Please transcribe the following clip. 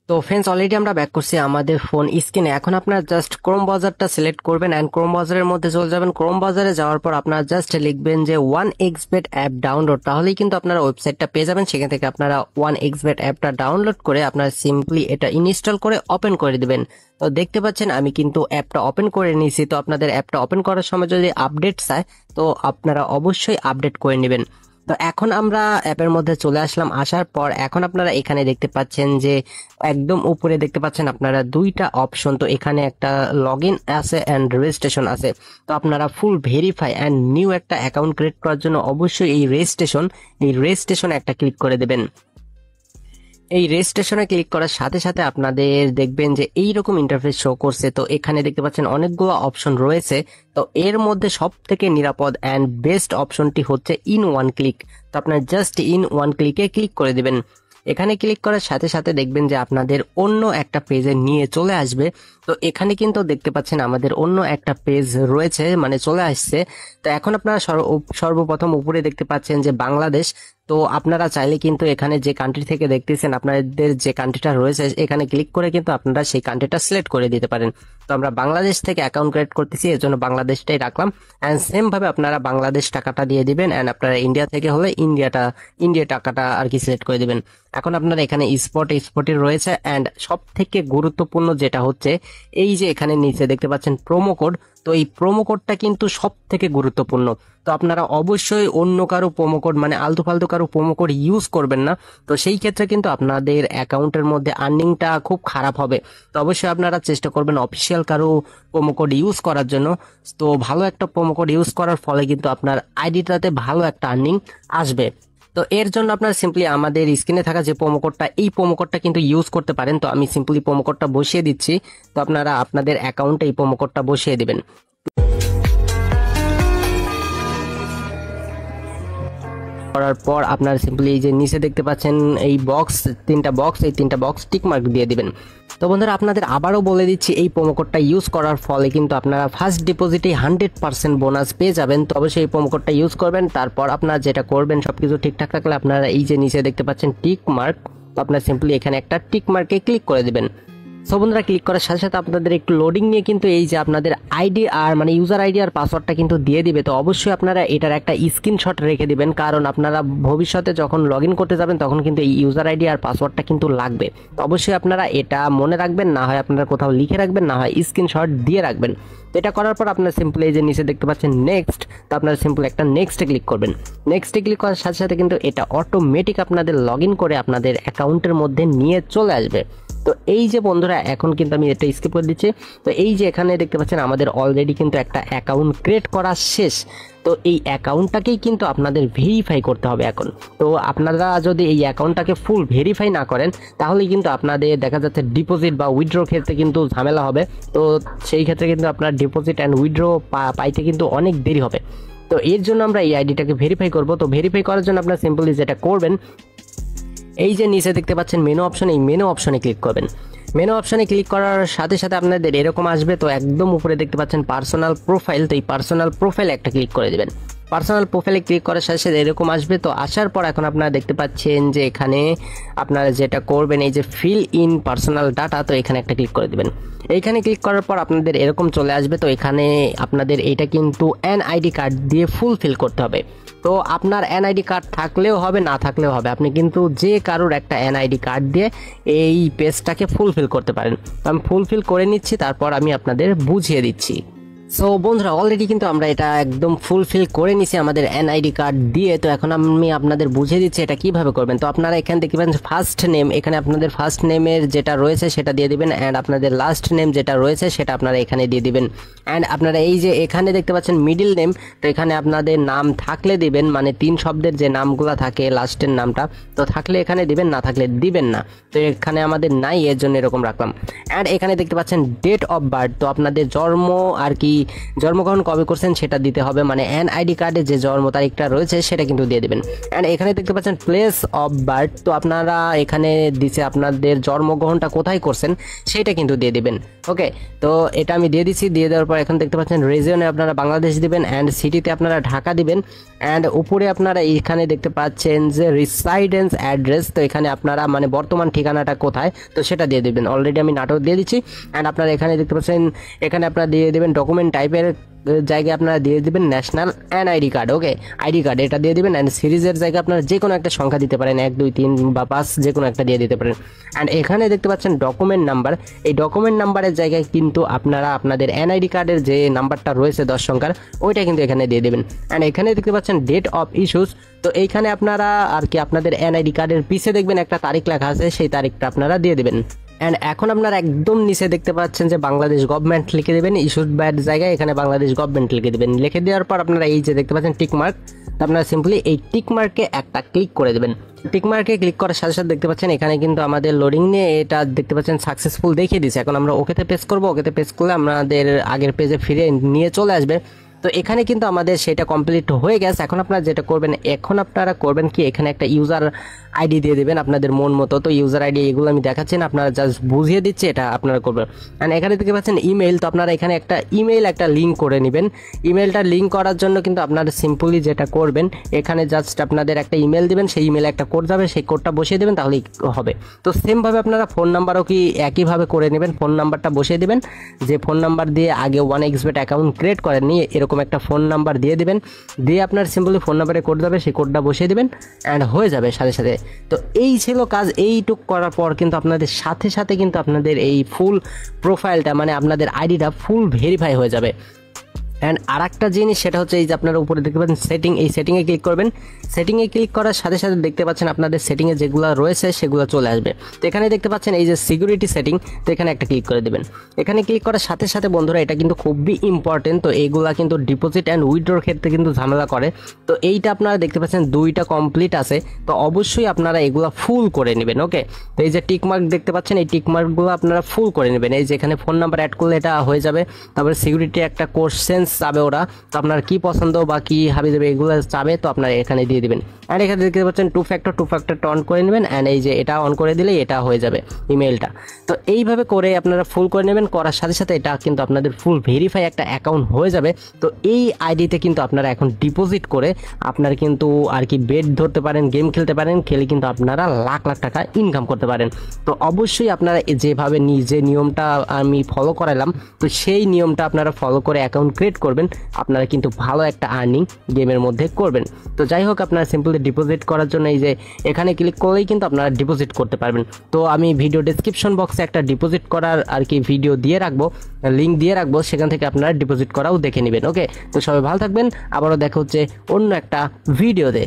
তো friends already আমরা back করছি আমাদের ফোন স্ক্রিনে। এখন আপনার জাস্ট ক্রোম ব্রাউজারটা সিলেক্ট করবেন অ্যান্ড ক্রোম ব্রাউজারের মধ্যে চলে যাবেন। ক্রোম ব্রাউজারে যাওয়ার পর আপনারা জাস্ট লিখবেন যে 1xbet অ্যাপ ডাউনলোড, তাহলেই কিন্তু আপনারা ওয়েবসাইটটা পেয়ে যাবেন। সেখান থেকে আপনারা 1xbet অ্যাপটা ডাউনলোড করে আপনারা সিম্পলি এটা ইনস্টল করে ওপেন করে দিবেন। তো দেখতে পাচ্ছেন আমি কিন্তু অ্যাপটা ওপেন করে নিয়েছি। তো আপনাদের অ্যাপটা ওপেন করার সময় যদি আপডেট চায় তো আপনারা অবশ্যই আপডেট করে নেবেন। তো এখন আমরা অ্যাপের মধ্যে চলে আসলাম। আসার পর এখন আপনারা এখানে দেখতে পাচ্ছেন যে একদম উপরে দেখতে পাচ্ছেন আপনারা দুইটা অপশন। তো এখানে একটা লগ ইন আছে অ্যান্ড রেজিস্ট্রেশন আছে। তো আপনারা ফুল ভেরিফাই অ্যান্ড নিউ একটা অ্যাকাউন্ট ক্রিয়েট করার জন্য অবশ্যই এই রেজিস্ট্রেশন একটা ক্লিক করে দেবেন। এই রেজিস্ট্রেশনে ক্লিক করার সাথে সাথে আপনাদের দেখবেন যে এইরকম ইন্টারফেস শো করছে। তো এখানে দেখতে পাচ্ছেন অনেকগুলো অপশন রয়েছে। তো এর মধ্যে সব থেকে নিরাপদ অ্যান্ড বেস্ট অপশনটি হচ্ছে ইন ওয়ান ক্লিক। তো আপনার জাস্ট ইন ওয়ান ক্লিকে ক্লিক করে দিবেন। এখানে ক্লিক করার সাথে সাথে দেখবেন যে আপনাদের অন্য একটা পেজে নিয়ে চলে আসবে। তো এখানে কিন্তু দেখতে পাচ্ছেন আমাদের অন্য একটা পেজ রয়েছে, মানে চলে আসছে। তো এখন আপনারা সর্বপ্রথম উপরে দেখতে পাচ্ছেন যে বাংলাদেশ। তো আপনারা চাইলে কিন্তু এখানে যে কান্ট্রি থেকে দেখতেছেন আপনাদের যে কান্ট্রিটা রয়েছে এখানে ক্লিক করে কিন্তু আপনারা সেই কান্ট্রিটা সিলেক্ট করে দিতে পারেন। তো আমরা বাংলাদেশ থেকে অ্যাকাউন্ট ক্রিয়েট করতেছি, এর জন্য বাংলাদেশটাই রাখলাম। অ্যান্ড সেম ভাবে আপনারা বাংলাদেশ টাকাটা দিয়ে দিবেন। অ্যান্ড আপনারা ইন্ডিয়া থেকে হলে ইন্ডিয়া টাকাটা আর কি সিলেক্ট করে দিবেন। এখন আপনারা এখানে স্পটে রয়েছে। অ্যান্ড সব থেকে গুরুত্বপূর্ণ যেটা হচ্ছে এই যে এখানে নিচে দেখতে পাচ্ছেন প্রোমো কোড। তো এই প্রোমো কোডটা কিন্তু সব থেকে গুরুত্বপূর্ণ। তো আপনারা অবশ্যই অন্য কারো প্রোমো কোড মানে আলতু ফালতু কারো প্রোমো কোড ইউজ করবেন না। তো সেই ক্ষেত্রে কিন্তু আপনাদের অ্যাকাউন্টের মধ্যে আর্নিংটা খুব খারাপ হবে। তো অবশ্যই আপনারা চেষ্টা করবেন অফিসিয়াল কারো প্রোমো কোড ইউজ করার জন্য। তো ভালো একটা প্রোমো কোড ইউজ করার ফলে কিন্তু আপনার আইডিটাতে ভালো একটা আর্নিং আসবে। তো এর জন্য আপনারা সিম্পলি আমাদের স্ক্রিনে থাকা যে প্রোমো কোডটা, এই প্রোমো কোডটা কিন্তু ইউজ করতে পারেন। তো আমি সিম্পলি প্রোমো কোডটা বসিয়ে দিচ্ছি। তো আপনারা আপনাদের অ্যাকাউন্টে এই প্রোমো কোডটা বসিয়ে দিবেন। করার পর আপনারা সিম্পলি এই যে নিচে দেখতে পাচ্ছেন এই তিনটা বক্স টিক মার্ক দিয়ে দিবেন। তো বন্ধুরা আপনাদের আবারও বলে দিচ্ছি এই প্রোমো কোডটা ইউজ করার ফলে কিন্তু আপনারা ফার্স্ট ডিপোজিটে 100% বোনাস পেয়ে যাবেন। তো অবশ্যই এই প্রোমো কোডটা ইউজ করবেন। তারপর আপনারা যেটা করবেন সবকিছু ঠিকঠাক থাকলে আপনারা এই যে নিচে দেখতে পাচ্ছেন টিক মার্ক, তো আপনারা সিম্পলি এখানে একটা টিক মার্কে ক্লিক করে দিবেন। সো বন্ধুরা ক্লিক করার সাথে সাথে আপনাদের একটু লোডিং নিয়ে কিন্তু এই যে আপনাদের আইডি আর মানে ইউজার আইডি আর পাসওয়ার্ডটা কিন্তু দিয়ে দিবে। তো অবশ্যই আপনারা এটার একটা স্ক্রিনশট রেখে দিবেন, কারণ আপনারা ভবিষ্যতে যখন লগ ইন করতে যাবেন তখন কিন্তু এই ইউজার আইডি আর পাসওয়ার্ডটা কিন্তু লাগবে। তো অবশ্যই আপনারা এটা মনে রাখবেন, না হয় আপনারা কোথাও লিখে রাখবেন, না হয় স্ক্রিনশট দিয়ে রাখবেন। তো এটা করার পর আপনারা সিম্পলি এই যে নিচে দেখতে পাচ্ছেন নেক্সট। তো আপনারা সিম্পল একটা নেক্সটে ক্লিক করবেন। নেক্সটে ক্লিক করার সাথে সাথে কিন্তু এটা অটোমেটিক আপনাদের লগ ইন করে আপনাদের অ্যাকাউন্টের মধ্যে নিয়ে চলে আসবে। তো এই যে বন্ধুরা এখন কিন্তু আমি এটা স্কিপ করে দিচ্ছি। তো এই যে এখানে দেখতে পাচ্ছেন আমাদের অলরেডি কিন্তু একটা অ্যাকাউন্ট ক্রিয়েট করা শেষ। তো এই অ্যাকাউন্টটাকেই কিন্তু আপনাদের ভেরিফাই করতে হবে এখন। তো আপনারা যদি এই অ্যাকাউন্টটাকে ফুল ভেরিফাই না করেন তাহলে কিন্তু আপনাদের দেখা যাচ্ছে ডিপোজিট বা উইথড্র ক্ষেত্রে কিন্তু ঝামেলা হবে। তো সেই ক্ষেত্রে কিন্তু আপনার ডিপোজিট অ্যান্ড উইথড্র পাইতে কিন্তু অনেক দেরি হবে। তো এর জন্য আমরা এই আইডিটাকে ভেরিফাই করব। তো ভেরিফাই করার জন্য আপনারা সিম্পলি যেটা করবেন এই যে নিচে দেখতে পাচ্ছেন মেনু অপশন, এই মেনু অপশনে ক্লিক করবেন। মেনু অপশনে ক্লিক করার সাথে সাথে আপনাদের এরকম আসবে। তো একদম উপরে দেখতে পাচ্ছেন পার্সোনাল প্রোফাইল। তো এই পার্সোনাল প্রোফাইল একটা ক্লিক করে দেবেন। পার্সোনাল প্রোফাইলে ক্লিক করার সাথে সাথে এরকম আসবে। তো আসার পর এখন আপনারা দেখতে পাচ্ছেন যে এখানে আপনারা যেটা করবেন এই যে ফিল ইন পার্সোনাল ডাটা, তো এখানে একটা ক্লিক করে দেবেন। এইখানে ক্লিক করার পর আপনাদের এরকম চলে আসবে। তো এখানে আপনাদের এটা কিন্তু এনআইডি কার্ড দিয়ে ফুলফিল করতে হবে। তো আপনার এনআইডি কার্ড থাকলেও হবে, না থাকলেও হবে, আপনি কিন্তু যে কারোর একটা এনআইডি কার্ড দিয়ে এই পেজটাকে ফুলফিল করতে পারেন। তো আমি ফুলফিল করে নিচ্ছি, তারপর আমি আপনাদের বুঝিয়ে দিচ্ছি। সো বন্ধুরা অলরেডি কিন্তু আমরা এটা একদম ফুলফিল করে নিছি আমাদের এনআইডি কার্ড দিয়ে। তো এখন আমি আপনাদের বুঝিয়ে দিচ্ছি এটা কিভাবে করবেন। তো আপনারা এখানে দেখবেন ফার্স্ট নেম, এখানে আপনাদের ফার্স্ট নেমের যেটা রয়েছে সেটা দিয়ে দিবেন। অ্যান্ড আপনাদের লাস্ট নেম যেটা রয়েছে সেটা আপনারা এখানে দিয়ে দিবেন। অ্যান্ড আপনারা এই যে এখানে দেখতে পাচ্ছেন মিডিল নেম, তো এখানে আপনাদের নাম থাকলে দিবেন, মানে 3 শব্দের যে নামগুলো থাকে লাস্টের নামটা, তো থাকলে এখানে দিবেন, না থাকলে দিবেন না। তো এখানে আমাদের নাই, এর জন্য এরকম রাখলাম। অ্যান্ড এখানে দেখতে পাচ্ছেন ডেট অফ বার্থ, তো আপনাদের জন্ম আর কি জন্মগ্রহণ কবে করছেন সেটা দিতে হবে, মানে এনআইডি কার্ডে যে জন্ম তারিখটা রয়েছে সেটা কিন্তু দিয়ে দেবেন। অ্যান্ড এখানে দেখতে পাচ্ছেন প্লেস অফ বার্থ, তো আপনারা এখানে দিচ্ছে আপনাদের জন্মগ্রহণটা কোথায় করছেন সেটা কিন্তু দিয়ে দিবেন। ওকে, তো এটা আমি দিয়ে দিচ্ছি। দিয়ে দেওয়ার পর এখন দেখতে পাচ্ছেন রিজিয়নে আপনারা বাংলাদেশ দিবেন, অ্যান্ড সিটিতে আপনারা ঢাকা দিবেন, অ্যান্ড উপরে আপনারা এখানে দেখতে পাচ্ছেন যে রিসাইডেন্স অ্যাড্রেস, তো এখানে আপনারা মানে বর্তমান ঠিকানাটা কোথায় তো সেটা দিয়ে দেবেন। অলরেডি আমি নাটক দিয়ে দিচ্ছি। অ্যান্ড আপনারা এখানে দেখতে পাচ্ছেন এখানে আপনারা দিয়ে দেবেন ডকুমেন্ট টাইপের জায়গায় আপনারা দিয়ে দিবেন ন্যাশনাল এনআইডি কার্ড। ওকে, আইডি কার্ড এটা দিয়ে দিবেন। অ্যান্ড সিরিজের জায়গায় আপনারা যে কোনো একটা সংখ্যা দিতে পারেন, 1 2 3 বা 5 যে কোনো একটা দিয়ে দিতে পারেন। অ্যান্ড এখানে দেখতে পাচ্ছেন ডকুমেন্ট নাম্বার, এই ডকুমেন্ট নাম্বারের জায়গায় কিন্তু আপনারা আপনাদের এনআইডি কার্ডের যে নাম্বারটা রয়েছে 10 সংখ্যার ওইটা কিন্তু এখানে দিয়ে দেবেন। অ্যান্ড এখানে দেখতে পাচ্ছেন ডেট অফ ইস্যুস, তো এইখানে আপনারা আর কি আপনাদের এনআইডি কার্ডের পিছে দেখবেন একটা তারিখ লেখা আছে, সেই তারিখটা আপনারা দিয়ে দেবেন। অ্যান্ড এখন আপনারা একদম নিচে দেখতে পাচ্ছেন যে বাংলাদেশ গভর্নমেন্ট লিখে দেবেন, ইস্যুড বাই জায়গায় এখানে বাংলাদেশ গভর্নমেন্ট লিখে দেবেন। লিখে দেওয়ার পর আপনারা এই যে দেখতে পাচ্ছেন টিক মার্ক, আপনারা সিম্পলি এই টিক মার্কে একটা ক্লিক করে দেবেন। টিক মার্কে ক্লিক করার সাথে সাথে দেখতে পাচ্ছেন এখানে কিন্তু আমাদের লোডিং নিয়ে এটা দেখতে পাচ্ছেন সাকসেসফুল দেখিয়ে দিচ্ছে। এখন আমরা ওকেতে প্রেস করব, ওকেতে প্রেস করলে আমাদের আগের পেজে ফিরে নিয়ে চলে আসবে। তো এখানে কিন্তু আমাদের সেটা কমপ্লিট হয়ে গেছে। এখন আপনারা যেটা করবেন, এখন আপনারা করবেন কি এখানে একটা ইউজার আইডি দিয়ে দেবেন আপনাদের মন মতো। তো ইউজার আইডি এগুলো আমি দেখাচ্ছি না, আপনারা জাস্ট বুঝিয়ে দিচ্ছি, এটা আপনারা করবেন। অ্যান্ড এখানে দেখতে পাচ্ছেন ইমেল, তো আপনারা এখানে একটা ইমেল একটা লিঙ্ক করে নেবেন। ইমেলটা লিঙ্ক করার জন্য কিন্তু আপনারা সিম্পলি যেটা করবেন এখানে জাস্ট আপনাদের একটা ইমেল দিবেন, সেই ইমেলে একটা কোড যাবে, সেই কোডটা বসিয়ে দেবেন তাহলেই হবে। তো সেমভাবে আপনারা ফোন নাম্বারও কি একইভাবে করে নেবেন, ফোন নাম্বারটা বসিয়ে দেবেন, যে ফোন নাম্বার দিয়ে আগে 1xbet অ্যাকাউন্ট ক্রিয়েট করেননি এরকম একটা ফোন নাম্বার দিয়ে দিবেন। দিয়ে আপনার সিম্পলি ফোন নাম্বারে কোড যাবে, সেই কোডটা বসিয়ে দেবেন অ্যান্ড হয়ে যাবে সাথে সাথে। তো এই ছিল কাজ। এইটুক করার পর কিন্তু আপনাদের সাথে সাথে কিন্তু আপনাদের এই ফুল প্রোফাইলটা মানে আপনাদের আইডিটা ফুল ভেরিফাই হয়ে যাবে। অ্যান্ড আর একটা জিনিস সেটা হচ্ছে এই যে আপনারা উপরে দেখতে পাচ্ছেন সেটিং, এই সেটিংয়ে ক্লিক করবেন। সেটিংয়ে ক্লিক করার সাথে সাথে দেখতে পাচ্ছেন আপনাদের সেটিংয়ে যেগুলো রয়েছে সেগুলো চলে আসবে। তো এখানে দেখতে পাচ্ছেন এই যে সিকিউরিটি সেটিং, তো এখানে একটা ক্লিক করে দেবেন। এখানে ক্লিক করার সাথে সাথে বন্ধুরা এটা কিন্তু খুবই ইম্পর্টেন্ট, তো এইগুলা কিন্তু ডিপোজিট অ্যান্ড উইথড্রোর ক্ষেত্রে কিন্তু ঝামেলা করে। তো এইটা আপনারা দেখতে পাচ্ছেন 2টা কমপ্লিট আছে, তো অবশ্যই আপনারা এগুলা ফুল করে নেবেন। ওকে, তো এই যে টিকমার্ক দেখতে পাচ্ছেন এই টিকমার্কগুলো আপনারা ফুল করে নেবেন। এই যে এখানে ফোন নাম্বার অ্যাড করলে এটা হয়ে যাবে। তারপরে সিকিউরিটি একটা কোশ্চেন চাবে ওরা, তো আপনার কি পছন্দ বা কি হাবি দেবে এগুলো চাবে, তো আপনারা এখানে দিয়ে দিবেন। অ্যান্ড এখানে দেখতে পাচ্ছেন টু ফ্যাক্টরটা অন করে নেবেন। অ্যান্ড এই যে এটা অন করে দিলেই এটা হয়ে যাবে ইমেলটা। তো এইভাবে করে আপনারা ফুল করে নেবেন, করার সাথে সাথে এটা কিন্তু আপনাদের ফুল ভেরিফাই একটা অ্যাকাউন্ট হয়ে যাবে। তো এই আইডিতে কিন্তু আপনারা এখন ডিপোজিট করে আপনারা কিন্তু আর কি বেট ধরতে পারেন, গেম খেলতে পারেন, খেলে কিন্তু আপনারা লাখ লাখ টাকা ইনকাম করতে পারেন। তো অবশ্যই আপনারা যেভাবে যে নিয়মটা আমি ফলো করালাম, তো সেই নিয়মটা আপনারা ফলো করে অ্যাকাউন্ট ক্রিয়েট করবেন, আপনারা কিন্তু ভালো একটা আর্নিং গেমের মধ্যে করবেন। তো যাই হোক, আপনারা সিম্পলি ডিপোজিট করার জন্য এই যে এখানে ক্লিক করলেই কিন্তু আপনারা ডিপোজিট করতে পারবেন। তো আমি ভিডিও ডেসক্রিপশন বক্সে একটা ডিপোজিট করার আর কি ভিডিও দিয়ে রাখবো, লিঙ্ক দিয়ে রাখবো, সেখান থেকে আপনারা ডিপোজিট করাও দেখে নেবেন। ওকে, তো সবাই ভালো থাকবেন, আবারও দেখা হচ্ছে অন্য একটা ভিডিওতে।